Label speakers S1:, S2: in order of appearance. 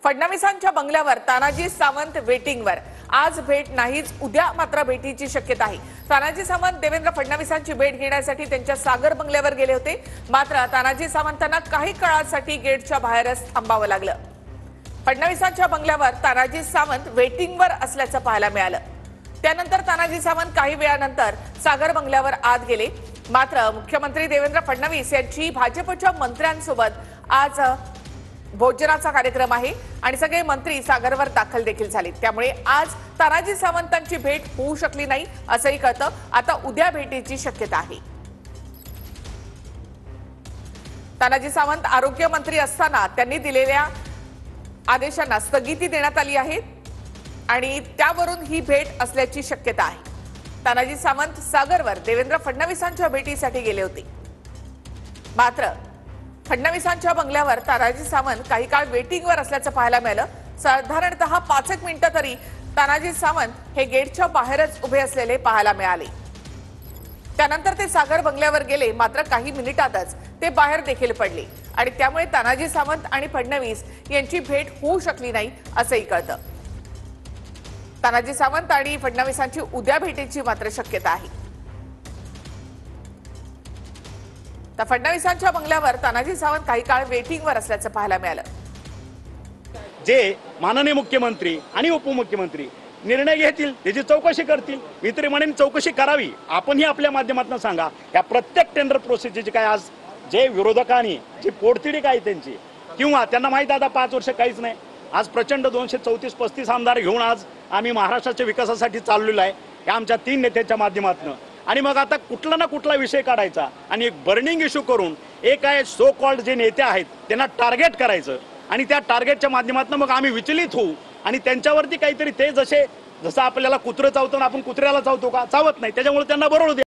S1: फडणवीसांच्या बंगल्यावर तानाजी सावंत वेटिंगवर। आज भेट नाहीच, उद्या मात्र भेटीची शक्यता आहे। तानाजी सावंत देवेंद्र फडणवीसांची भेट घेण्यासाठी त्यांच्या सागर बंगल्यावर गेले होते, मात्र तानाजी सावंतांना काही काळासाठी गेटच्या बाहेरच थांबावं लागलं। फडणवीसांच्या बंगल्यावर तानाजी सावंत वेटिंगवर असल्याचं पाहायला मिळालं। त्यानंतर तानाजी सावंत काही वेळानंतर सागर बंगल्यावर आत गेले, मात्र मुख्यमंत्री देवेंद्र फडणवीस यांची भाजपच्या मंत्र्यांसोबत आज भोजनाचा कार्यक्रम आहे आणि सगळे मंत्री सागरवर दाखल देखील झाले। त्यामुळे आज तानाजी सावंतांची भेट होऊ शकली नाही असंही कळतं। आता उद्या भेटीची शक्यता आहे। तानाजी सावंत आरोग्य मंत्री असताना त्यांनी दिलेल्या आदेशांना स्थगिती देण्यात आली आहे आणि त्यावरून ही भेट असल्याची शक्यता आहे। तानाजी सावंत सागरवर देवेंद्र फडणवीसांच्या भेटीसाठी गेले होते, मात्र फडणवीसांच्या बंगल्यावर तानाजी सावंत काही काळ वेटिंगवर असल्याचं पाहायला मिळालं। साधारणतः 5 मिनिटं तरी तानाजी सावंत हे गेटच्या बाहेरच उभे असलेले पाहायला मिळाले। त्यानंतर ते सागर बंगल्यावर गेले, मात्र काही मिनिटातच ते बाहेर देखील पडले आणि त्यामुळे तानाजी सावंत आणि फडणवीस यांची भेट होऊ शकली नाही असंही कळतं। तानाजी सावंत आणि फडणवीसांची उद्या भेटीची मात्र शक्यता आहे। तर फडणवीसांच्या बंगल्यावर तानाजी सावंत काही काळ वेटिंगवर असल्याचं पाहायला मिळालं।
S2: जे माननीय मुख्यमंत्री आणि उपमुख्यमंत्री निर्णय घेतील, त्याची चौकशी करतील। मी तरी म्हणेन चौकशी करावी। आपणही आपल्या माध्यमातून सांगा, या प्रत्येक टेंडर प्रोसेसची काय आज जे विरोधकांनी जी पोटतिडी काय त्यांची, किंवा त्यांना माहिती आता 5 वर्ष काहीच नाही, आज प्रचंड 234-35 आमदार घेऊन आज आम्ही महाराष्ट्राच्या विकासासाठी चाललेलो आहे, या आमच्या 3 नेत्यांच्या माध्यमातून। आणि मग आता कुठला ना कुठला विषय काढायचा आणि एक बर्निंग इश्यू करून एक आहे सो कॉल्ड जे नेते आहेत त्यांना टार्गेट करायचं आणि त्या टार्गेटच्या माध्यमातून मग आम्ही विचलित होऊ आणि त्यांच्यावरती काहीतरी ते जसं आपल्याला कुत्रं चावतो ना, आपण कुत्र्याला चावतो का? चावत नाही, त्याच्यामुळे त्यांना बरोबर